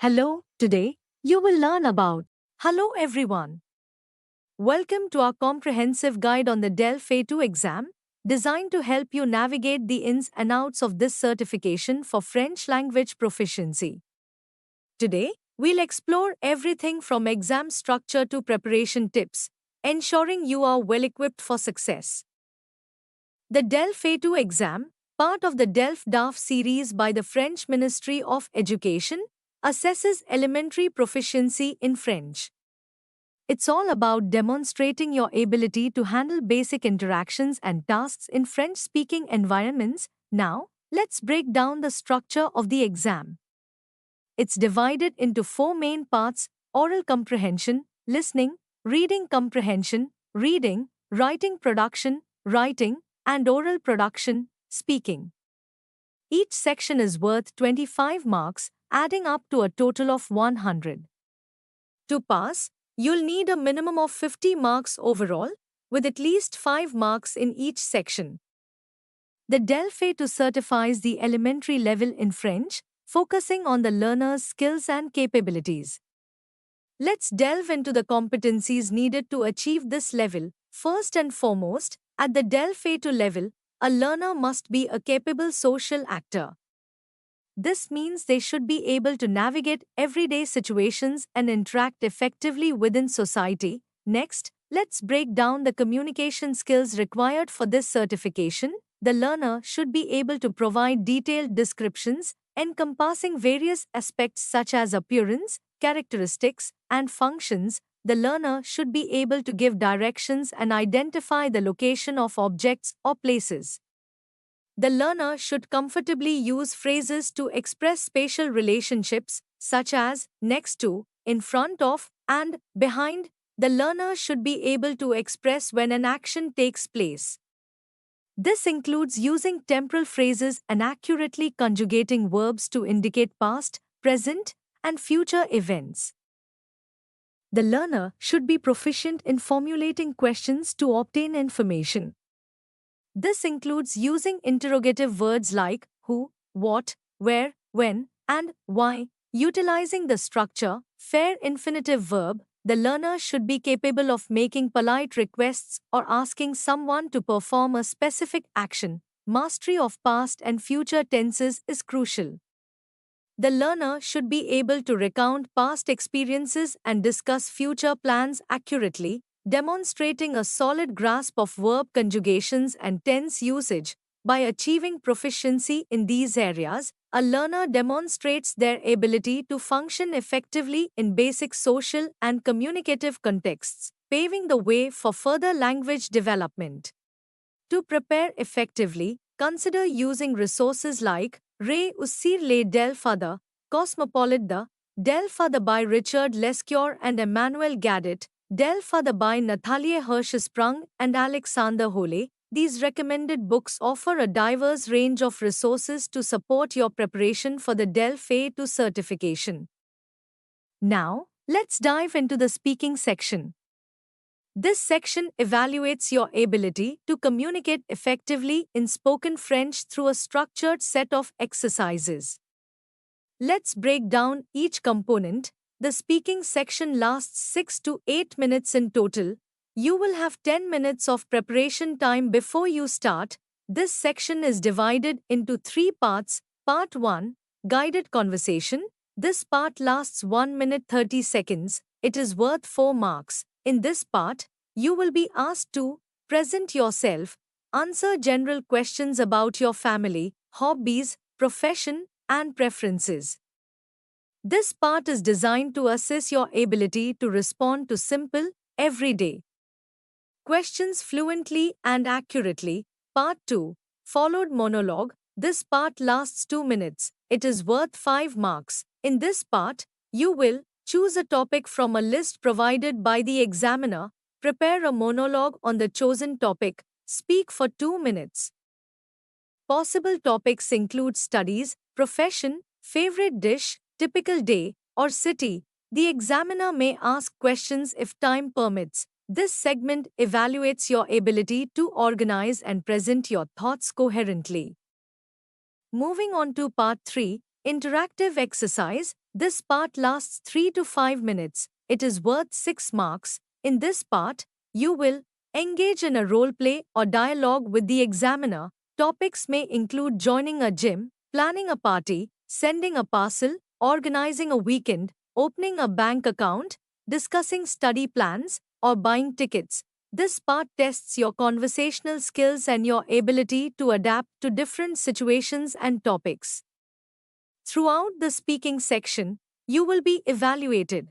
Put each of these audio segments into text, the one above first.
Hello, today you will learn about. Hello everyone. Welcome to our comprehensive guide on the DELF A2 exam, designed to help you navigate the ins and outs of this certification for French language proficiency. Today, we'll explore everything from exam structure to preparation tips, ensuring you are well equipped for success. The DELF A2 exam, part of the DELF DAF series by the French Ministry of Education, assesses elementary proficiency in French. It's all about demonstrating your ability to handle basic interactions and tasks in French speaking environments. Now, let's break down the structure of the exam. It's divided into four main parts: oral comprehension, listening, reading comprehension, reading, writing production, writing, and oral production, speaking. Each section is worth 25 marks, adding up to a total of 100. To pass, you'll need a minimum of 50 marks overall, with at least 5 marks in each section. The DELF A2 certifies the elementary level in French, focusing on the learner's skills and capabilities. Let's delve into the competencies needed to achieve this level. First and foremost, at the DELF A2 level, a learner must be a capable social actor. This means they should be able to navigate everyday situations and interact effectively within society. Next, let's break down the communication skills required for this certification. The learner should be able to provide detailed descriptions encompassing various aspects such as appearance, characteristics, and functions. The learner should be able to give directions and identify the location of objects or places. The learner should comfortably use phrases to express spatial relationships, such as next to, in front of, and behind. The learner should be able to express when an action takes place. This includes using temporal phrases and accurately conjugating verbs to indicate past, present, and future events. The learner should be proficient in formulating questions to obtain information. This includes using interrogative words like who, what, where, when, and why. Utilizing the structure, fair infinitive verb, the learner should be capable of making polite requests or asking someone to perform a specific action. Mastery of past and future tenses is crucial. The learner should be able to recount past experiences and discuss future plans accurately, demonstrating a solid grasp of verb conjugations and tense usage. By achieving proficiency in these areas, a learner demonstrates their ability to function effectively in basic social and communicative contexts, paving the way for further language development. To prepare effectively, consider using resources like Ray Usir Le Del Fada, Cosmopolita, Del Fada by Richard Lescure and Emmanuel Gadet, Del Fada by Nathalie Hirschsprung and Alexander Hole. These recommended books offer a diverse range of resources to support your preparation for the DELF A2 certification. Now, let's dive into the speaking section. This section evaluates your ability to communicate effectively in spoken French through a structured set of exercises. Let's break down each component. The speaking section lasts 6 to 8 minutes in total. You will have 10 minutes of preparation time before you start. This section is divided into 3 parts. Part 1, Guided Conversation. This part lasts 1 minute 30 seconds. It is worth 4 marks. In this part, you will be asked to present yourself, answer general questions about your family, hobbies, profession, and preferences. This part is designed to assess your ability to respond to simple, everyday questions fluently and accurately. Part 2, Followed Monologue. This part lasts 2 minutes. It is worth 5 marks. In this part, you will choose a topic from a list provided by the examiner, prepare a monologue on the chosen topic, speak for 2 minutes. Possible topics include studies, profession, favorite dish, typical day, or city. The examiner may ask questions if time permits. This segment evaluates your ability to organize and present your thoughts coherently. Moving on to Part 3, Interactive Exercise. This part lasts 3 to 5 minutes. It is worth 6 marks. In this part, you will engage in a role play or dialogue with the examiner. Topics may include joining a gym, planning a party, sending a parcel, organizing a weekend, opening a bank account, discussing study plans, or buying tickets. This part tests your conversational skills and your ability to adapt to different situations and topics. Throughout the speaking section, you will be evaluated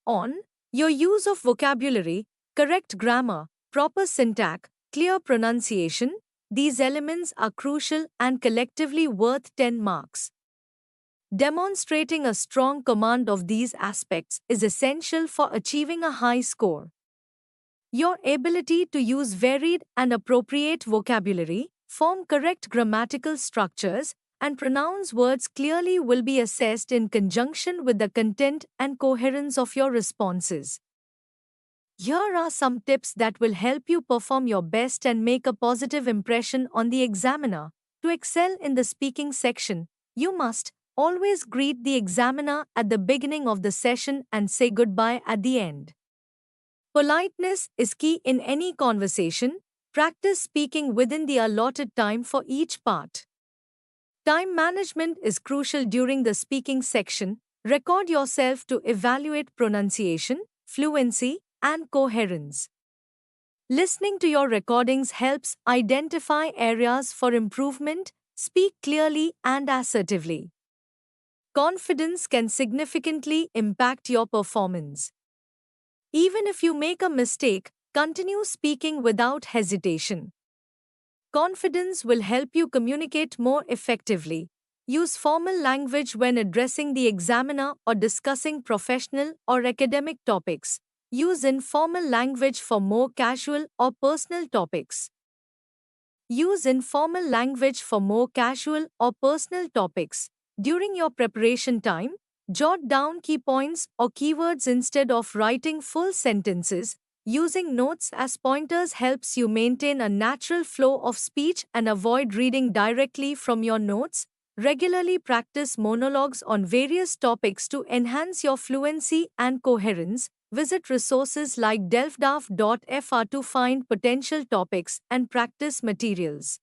on your use of vocabulary, correct grammar, proper syntax, clear pronunciation. These elements are crucial and collectively worth 10 marks. Demonstrating a strong command of these aspects is essential for achieving a high score. Your ability to use varied and appropriate vocabulary, form correct grammatical structures, and pronounce words clearly will be assessed in conjunction with the content and coherence of your responses. Here are some tips that will help you perform your best and make a positive impression on the examiner. To excel in the speaking section, you must always greet the examiner at the beginning of the session and say goodbye at the end. Politeness is key in any conversation. Practice speaking within the allotted time for each part. Time management is crucial during the speaking section. Record yourself to evaluate pronunciation, fluency, and coherence. Listening to your recordings helps identify areas for improvement. Speak clearly and assertively. Confidence can significantly impact your performance. Even if you make a mistake, continue speaking without hesitation. Confidence will help you communicate more effectively. Use formal language when addressing the examiner or discussing professional or academic topics. Use informal language for more casual or personal topics. Use informal language for more casual or personal topics. During your preparation time, jot down key points or keywords instead of writing full sentences. Using notes as pointers helps you maintain a natural flow of speech and avoid reading directly from your notes. Regularly practice monologues on various topics to enhance your fluency and coherence. Visit resources like delfdaf.fr to find potential topics and practice materials.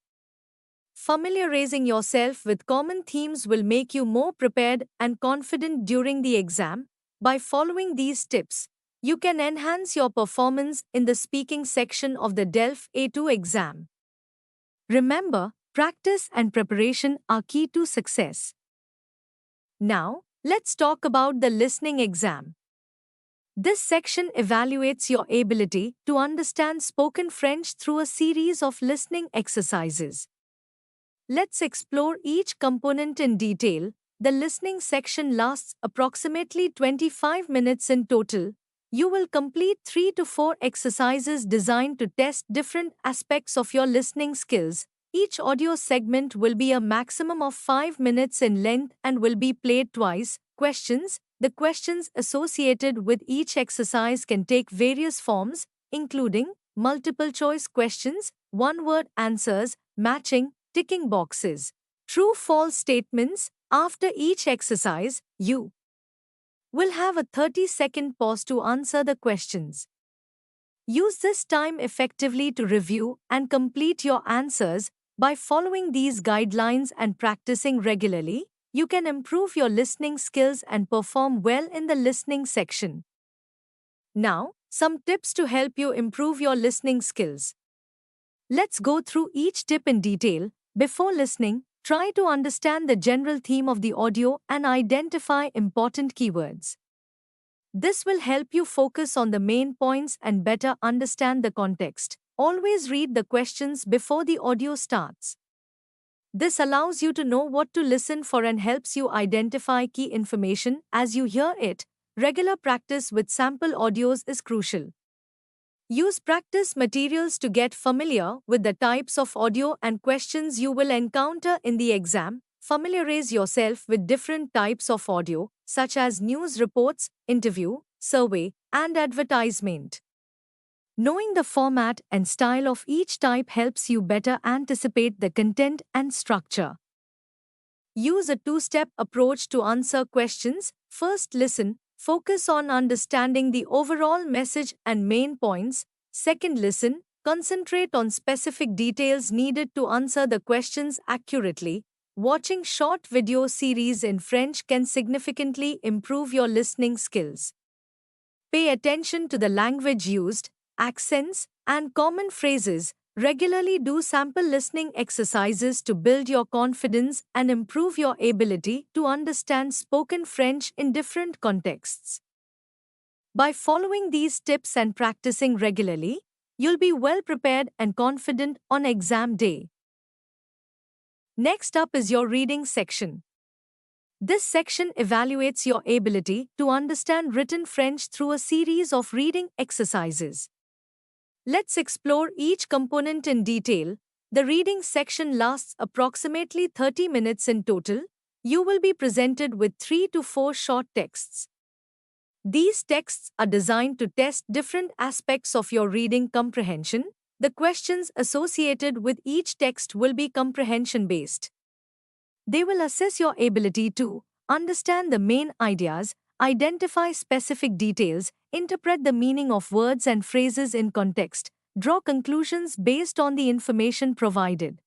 Familiarizing yourself with common themes will make you more prepared and confident during the exam. By following these tips, you can enhance your performance in the speaking section of the DELF A2 exam. Remember, practice and preparation are key to success. Now, let's talk about the listening exam. This section evaluates your ability to understand spoken French through a series of listening exercises. Let's explore each component in detail. The listening section lasts approximately 25 minutes in total. You will complete 3 to 4 exercises designed to test different aspects of your listening skills. Each audio segment will be a maximum of 5 minutes in length and will be played twice. Questions. The questions associated with each exercise can take various forms, including multiple choice questions, one-word answers, matching, ticking boxes, true-false statements. After each exercise, you will have a 30-second pause to answer the questions. Use this time effectively to review and complete your answers. By following these guidelines and practicing regularly, you can improve your listening skills and perform well in the listening section. Now, some tips to help you improve your listening skills. Let's go through each tip in detail. Before listening, try to understand the general theme of the audio and identify important keywords. This will help you focus on the main points and better understand the context. Always read the questions before the audio starts. This allows you to know what to listen for and helps you identify key information as you hear it. Regular practice with sample audios is crucial. Use practice materials to get familiar with the types of audio and questions you will encounter in the exam. Familiarize yourself with different types of audio, such as news reports, interview, survey, and advertisement. Knowing the format and style of each type helps you better anticipate the content and structure. Use a two-step approach to answer questions. First, listen. Focus on understanding the overall message and main points. Second, listen. Concentrate on specific details needed to answer the questions accurately. Watching short video series in French can significantly improve your listening skills. Pay attention to the language used, accents, and common phrases. Regularly do sample listening exercises to build your confidence and improve your ability to understand spoken French in different contexts. By following these tips and practicing regularly, you'll be well prepared and confident on exam day. Next up is your reading section. This section evaluates your ability to understand written French through a series of reading exercises. Let's explore each component in detail. The reading section lasts approximately 30 minutes in total. You will be presented with 3 to 4 short texts. These texts are designed to test different aspects of your reading comprehension. The questions associated with each text will be comprehension-based. They will assess your ability to understand the main ideas, identify specific details, interpret the meaning of words and phrases in context, draw conclusions based on the information provided.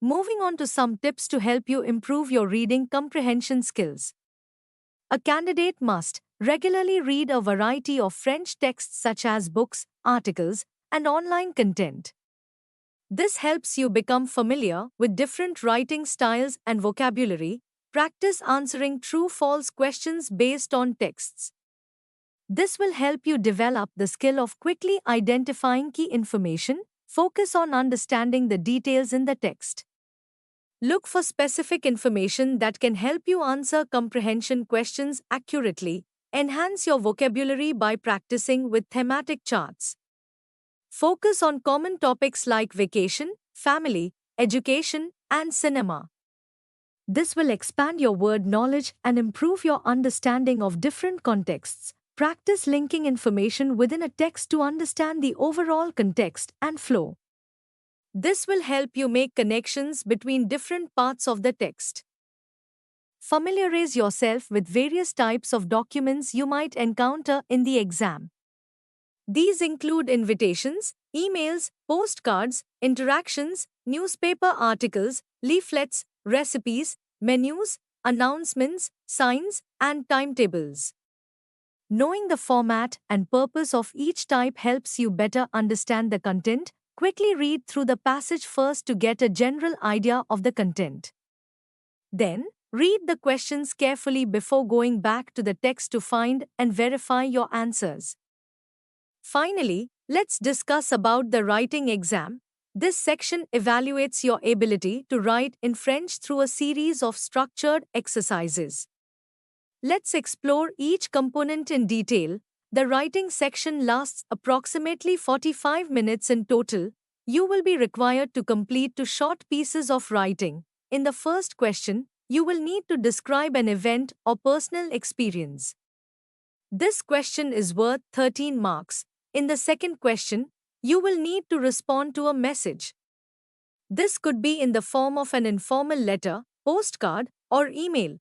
Moving on to some tips to help you improve your reading comprehension skills. A candidate must regularly read a variety of French texts such as books, articles, and online content. This helps you become familiar with different writing styles and vocabulary. Practice answering true-false questions based on texts. This will help you develop the skill of quickly identifying key information. Focus on understanding the details in the text. Look for specific information that can help you answer comprehension questions accurately. Enhance your vocabulary by practicing with thematic charts. Focus on common topics like vacation, family, education, and cinema. This will expand your word knowledge and improve your understanding of different contexts. Practice linking information within a text to understand the overall context and flow. This will help you make connections between different parts of the text. Familiarize yourself with various types of documents you might encounter in the exam. These include invitations, emails, postcards, interactions, newspaper articles, leaflets, recipes, menus, announcements, signs, and timetables. Knowing the format and purpose of each type helps you better understand the content. Quickly read through the passage first to get a general idea of the content. Then, read the questions carefully before going back to the text to find and verify your answers. Finally, let's discuss about the writing exam. This section evaluates your ability to write in French through a series of structured exercises. Let's explore each component in detail. The writing section lasts approximately 45 minutes in total. You will be required to complete two short pieces of writing. In the first question, you will need to describe an event or personal experience. This question is worth 13 marks. In the second question, you will need to respond to a message. This could be in the form of an informal letter, postcard, or email.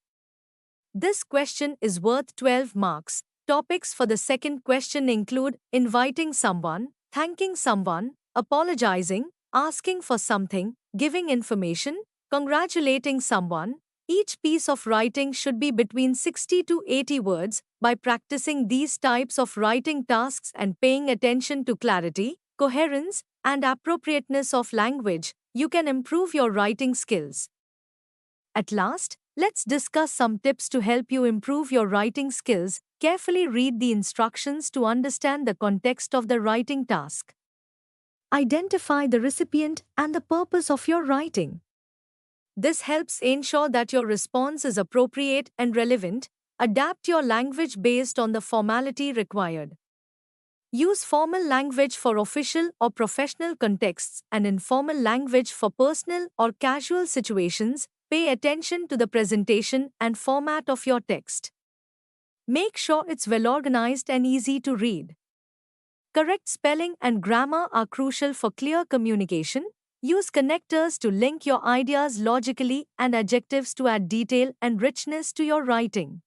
This question is worth 12 marks. Topics for the second question include inviting someone, thanking someone, apologizing, asking for something, giving information, congratulating someone. Each piece of writing should be between 60 to 80 words. By practicing these types of writing tasks and paying attention to clarity, coherence, and appropriateness of language, you can improve your writing skills. At last, let's discuss some tips to help you improve your writing skills. Carefully read the instructions to understand the context of the writing task. Identify the recipient and the purpose of your writing. This helps ensure that your response is appropriate and relevant. Adapt your language based on the formality required. Use formal language for official or professional contexts and informal language for personal or casual situations. Pay attention to the presentation and format of your text. Make sure it's well organized and easy to read. Correct spelling and grammar are crucial for clear communication. Use connectors to link your ideas logically and adjectives to add detail and richness to your writing.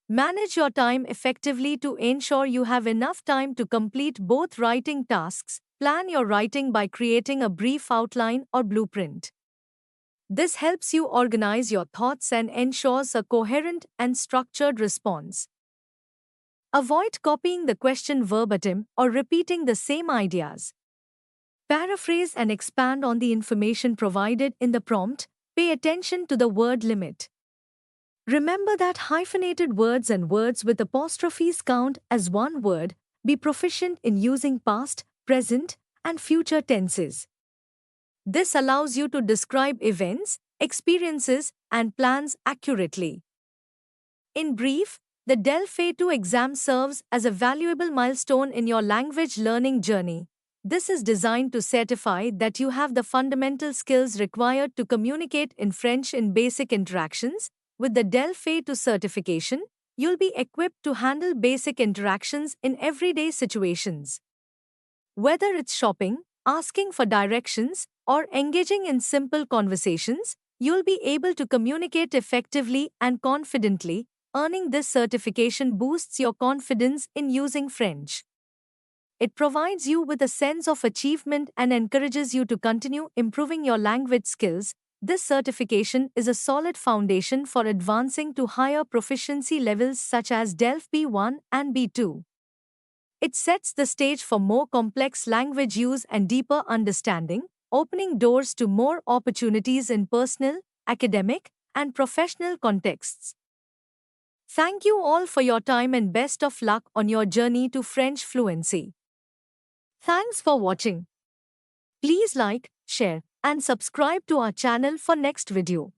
Manage your time effectively to ensure you have enough time to complete both writing tasks. Plan your writing by creating a brief outline or blueprint. This helps you organize your thoughts and ensures a coherent and structured response. Avoid copying the question verbatim or repeating the same ideas. Paraphrase and expand on the information provided in the prompt. Pay attention to the word limit. Remember that hyphenated words and words with apostrophes count as one word. Be proficient in using past, present, and future tenses. This allows you to describe events, experiences, and plans accurately. In brief, the DELF A2 exam serves as a valuable milestone in your language learning journey. This is designed to certify that you have the fundamental skills required to communicate in French in basic interactions. With the DELF A2 certification, you'll be equipped to handle basic interactions in everyday situations. Whether it's shopping, asking for directions, or engaging in simple conversations, you'll be able to communicate effectively and confidently. Earning this certification boosts your confidence in using French. It provides you with a sense of achievement and encourages you to continue improving your language skills. This certification is a solid foundation for advancing to higher proficiency levels such as DELF B1 and B2. It sets the stage for more complex language use and deeper understanding, opening doors to more opportunities in personal, academic, and professional contexts. Thank you all for your time and best of luck on your journey to French fluency. Thanks for watching. Please like, share, and subscribe to our channel for next video.